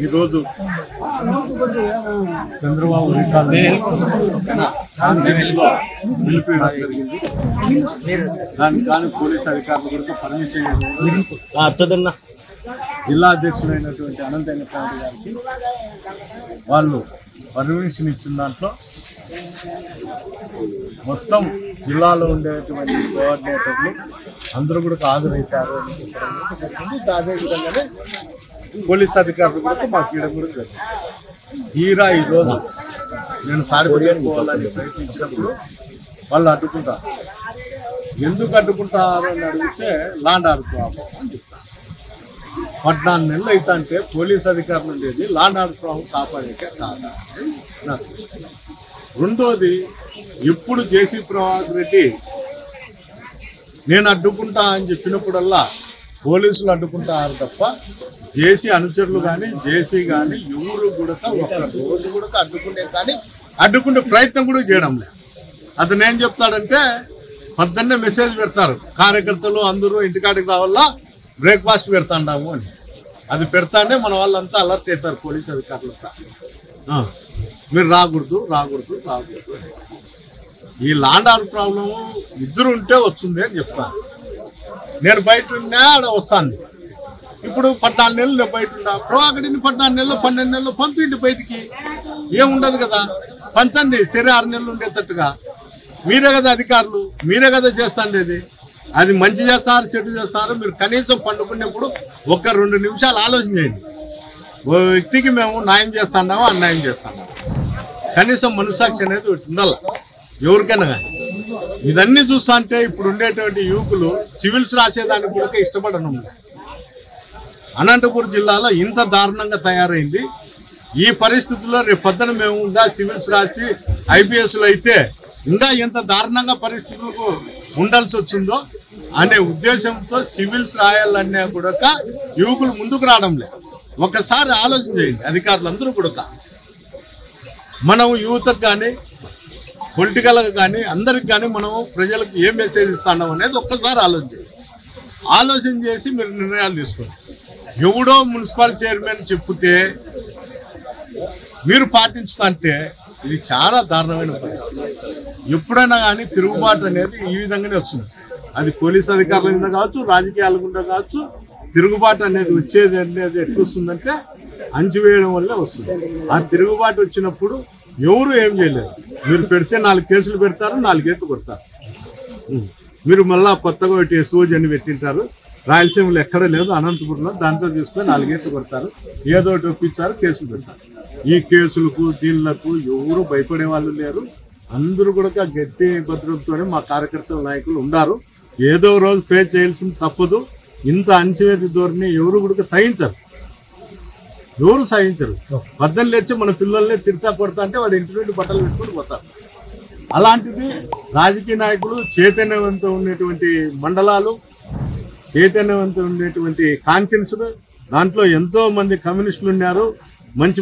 ఈరోజు చంద్రబాబు కాన్ఫరెన్స్లో నిలిపేయడం జరిగింది. దానికి కానీ పోలీస్ అధికారులు కూడా పర్మిషన్ జిల్లా అధ్యక్షులైనటువంటి అనంతైన ప్రవీణ్ గారికి వాళ్ళు పర్మిషన్ ఇచ్చిన దాంట్లో మొత్తం జిల్లాలో ఉండేటువంటి కోఆర్డినేటర్లు అందరూ కూడా హాజరవుతారు అని చెప్పడం జరిగింది. అదేవిధంగానే పోలీస్ అధికారులు కూడా మాకు ఇవ్వడం కూడా జరిగింది. తీరా ఈరోజు నేను తాడిపట్టుకోవాలని ప్రయత్నించినప్పుడు వాళ్ళు అడ్డుకుంటారు. ఎందుకు అడ్డుకుంటారు అని అడిగితే లాండ్ ఆర్డర్ ప్రాబ్లం అని చెప్తారు. 14 నెలలు అయితే అంటే పోలీస్ అధికారులు ఉండేది లాండ్ ఆర్డర్ ప్రాబ్లం కాపాడేకే కాదా అనేది నాకు. రెండోది, ఎప్పుడు జేసీ ప్రభాకర్ రెడ్డి నేను అడ్డుకుంటా అని చెప్పినప్పుడల్లా పోలీసులు అడ్డుకుంటారు తప్ప జేసీ అనుచరులు కానీ జేసీ కానీ ఎవరు కూడా ఒక్క రోజు కూడా అడ్డుకునే ప్రయత్నం కూడా చేయడం లేదు. అతను ఏం చెప్తాడంటే పొద్దున్నే మెసేజ్ పెడతారు, కార్యకర్తలు అందరూ ఇంటికాడికి రావాలా బ్రేక్ఫాస్ట్ పెడతాండాము అని. అది పెడతానే మన వాళ్ళంతా అలర్ట్ అవుతారు పోలీస్ అధికారులు, మీరు రాకూడదు రాకూడదు రాకూడదు. ఈ లాండ్ ఆర్డర్ ప్రాబ్లం ఇద్దరు ఉంటే వస్తుంది అని చెప్తాను. నేను బయట ఉన్నా ఆడ వస్తాను. ఇప్పుడు 14 నెలలు నేను బయట ఉన్నా, ప్రభాకర్ని 14 నెలలు 12 నెలలు పంపిండి బయటికి, ఏముండదు కదా, పంచండి సరే 6 నెలలు ఉండేటట్టుగా. మీరే కదా అధికారులు, మీరే కదా చేస్తాండేది. అది మంచి చేస్తారు చెడు చేస్తారు, మీరు కనీసం పండుకునేప్పుడు 1-2 నిమిషాలు ఆలోచన చేయండి. ఓ వ్యక్తికి మేము న్యాయం చేస్తాడామా అన్యాయం చేస్తాడామా, కనీసం మనసాక్షి అనేది ఒకటి ఉండాలి ఎవరికైనా కానీ. ఇదన్నీ చూస్తా అంటే ఇప్పుడు ఉండేటువంటి యువకులు సివిల్స్ రాసేదానికి కూడా ఇష్టపడను. అనంతపురం జిల్లాలో ఇంత దారుణంగా తయారైంది. ఈ పరిస్థితుల్లో రేపు పొద్దున మేము ఇంకా సివిల్స్ రాసి ఐపీఎస్లు అయితే ఇంకా ఎంత దారుణంగా పరిస్థితులకు ఉండాల్సి వచ్చిందో అనే ఉద్దేశంతో సివిల్స్ రాయాలన్నా కూడా యువకులు ముందుకు రావడం లేదు. ఒకసారి ఆలోచన చేయండి అధికారులందరూ కూడా. మనం యువతకు కానీ పొలిటికల్గా కానీ అందరికి కానీ మనం ప్రజలకు ఏం మెసేజ్ ఇస్తున్నాం అనేది ఒక్కసారి ఆలోచన చేసి మీరు నిర్ణయాలు తీసుకోండి. ఎవడో మున్సిపల్ చైర్మన్ చెప్తే మీరు పాటించుకుంటే ఇది చాలా దారుణమైన పరిస్థితి. ఎప్పుడైనా కానీ తిరుగుబాటు అనేది ఈ విధంగానే వస్తుంది. అది పోలీస్ అధికారుల మీద కావచ్చు, రాజకీయాల గుండా కావచ్చు, తిరుగుబాటు అనేది వచ్చేది అనేది ఎట్లా వస్తుందంటే అంచివేయడం వల్లే వస్తుంది. ఆ తిరుగుబాటు వచ్చినప్పుడు ఎవరు ఏం చేయలేరు. మీరు పెడితే 4 కేసులు పెడతారు, 4 గేట్లు కొడతారు. మీరు మళ్ళా కొత్తగా ఒకటి సోజ్ అని పెట్టింటారు, రాయలసీమలో ఎక్కడ లేదు, అనంతపురంలో దాంతో తీసుకొని 4 గేట్లు కొడతారు, ఏదో ఒకటి ఒప్పించారు, కేసులు పెడతారు. ఈ కేసులకు దీనిలకు ఎవరు భయపడే వాళ్ళు లేరు. అందరూ కూడా గట్టి భద్రతతోనే మా కార్యకర్తల నాయకులు ఉన్నారు. ఏదో రోజు ఫేస్ చేయాల్సింది తప్పదు. ఇంత అంచవేది ధోరణి ఎవరు కూడా సహించరు. బద్దలు లేచి మన పిల్లల్ని తిడతా కొడతా అంటే వాడు ఇంటి నుండి బట్టలు పెట్టుకొని పోతారు. అలాంటిది రాజకీయ నాయకులు, చైతన్యవంతం ఉండేటువంటి మండలాలు, చైతన్యవంతం ఉండేటువంటి కాన్స్టిట్యూన్సీలు, దాంట్లో ఎంతో మంది కమ్యూనిస్టులు ఉన్నారు, మంచి